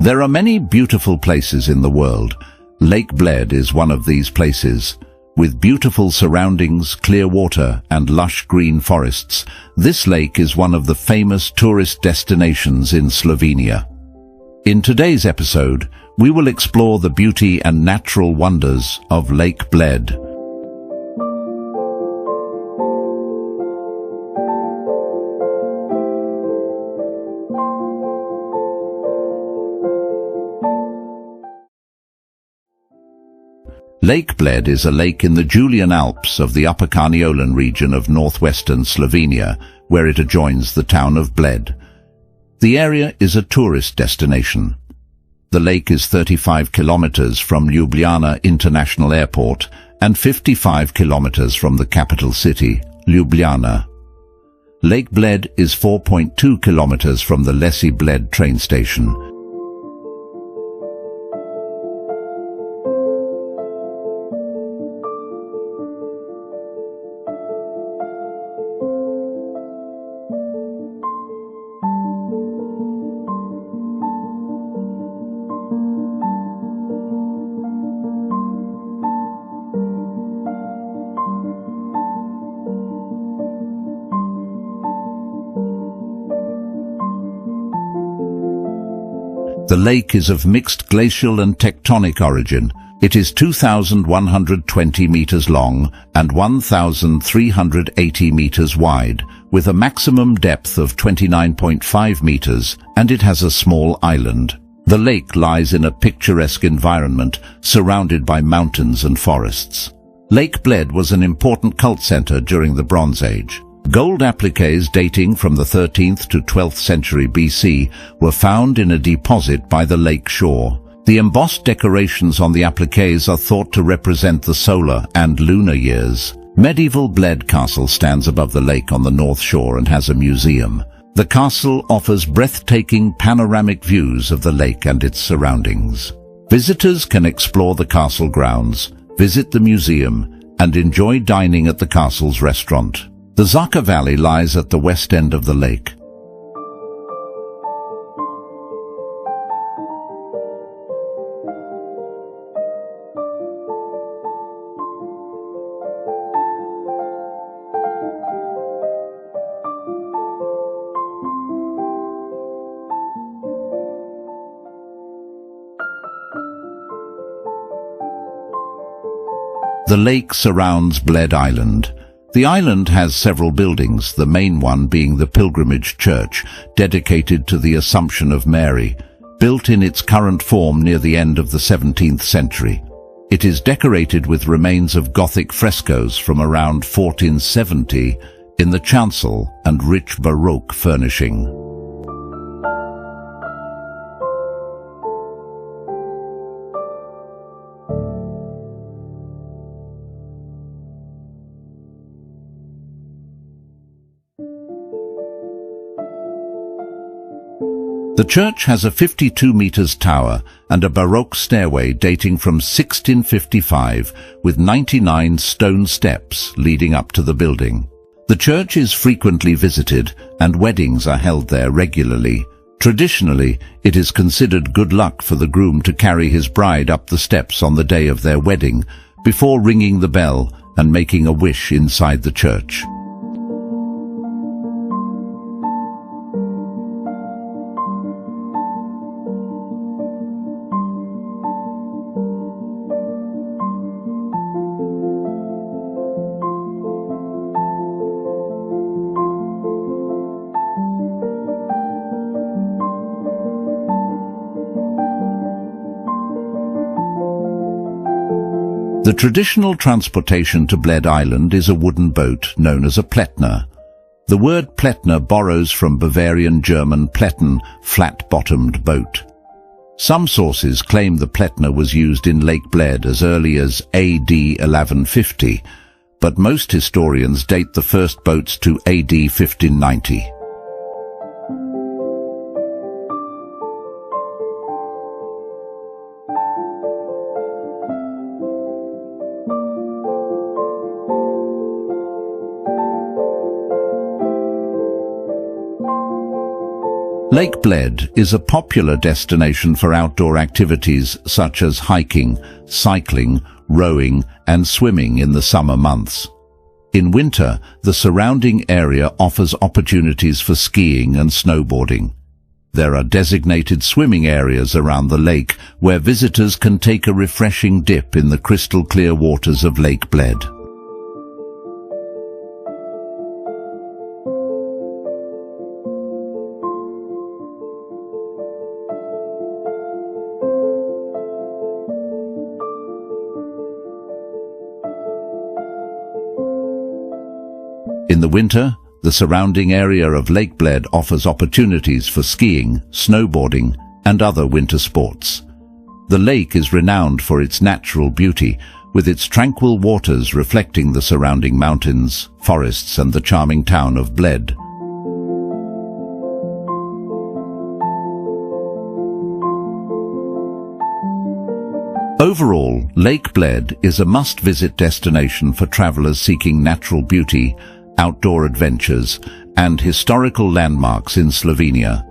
There are many beautiful places in the world. Lake Bled is one of these places. With beautiful surroundings, clear water, and lush green forests, this lake is one of the famous tourist destinations in Slovenia. In today's episode, we will explore the beauty and natural wonders of Lake Bled. Lake Bled is a lake in the Julian Alps of the Upper Carniolan region of northwestern Slovenia, where it adjoins the town of Bled. The area is a tourist destination. The lake is 35 kilometers from Ljubljana International Airport and 55 kilometers from the capital city, Ljubljana. Lake Bled is 4.2 kilometers from the Lesy Bled train station. The lake is of mixed glacial and tectonic origin. It is 2,120 meters long and 1,380 meters wide, with a maximum depth of 29.5 meters, and it has a small island. The lake lies in a picturesque environment surrounded by mountains and forests. Lake Bled was an important cult center during the Bronze Age. Gold appliques dating from the 13th to 12th century BC were found in a deposit by the lake shore. The embossed decorations on the appliques are thought to represent the solar and lunar years. Medieval Bled Castle stands above the lake on the north shore and has a museum. The castle offers breathtaking panoramic views of the lake and its surroundings. Visitors can explore the castle grounds, visit the museum, and enjoy dining at the castle's restaurant. The Zaka Valley lies at the west end of the lake. The lake surrounds Bled Island. The island has several buildings, the main one being the pilgrimage church, dedicated to the Assumption of Mary, built in its current form near the end of the 17th century. It is decorated with remains of Gothic frescoes from around 1470 in the chancel and rich Baroque furnishing. The church has a 52 meters tower and a Baroque stairway dating from 1655 with 99 stone steps leading up to the building. The church is frequently visited and weddings are held there regularly. Traditionally, it is considered good luck for the groom to carry his bride up the steps on the day of their wedding before ringing the bell and making a wish inside the church. The traditional transportation to Bled Island is a wooden boat known as a Pletna. The word Pletna borrows from Bavarian German Pletten, flat-bottomed boat. Some sources claim the Pletna was used in Lake Bled as early as AD 1150, but most historians date the first boats to AD 1590. Lake Bled is a popular destination for outdoor activities such as hiking, cycling, rowing and swimming in the summer months. In winter, the surrounding area offers opportunities for skiing and snowboarding. There are designated swimming areas around the lake where visitors can take a refreshing dip in the crystal clear waters of Lake Bled. In the winter, the surrounding area of Lake Bled offers opportunities for skiing, snowboarding, and other winter sports. The lake is renowned for its natural beauty, with its tranquil waters reflecting the surrounding mountains, forests, and the charming town of Bled. Overall, Lake Bled is a must-visit destination for travelers seeking natural beauty, outdoor adventures, and historical landmarks in Slovenia.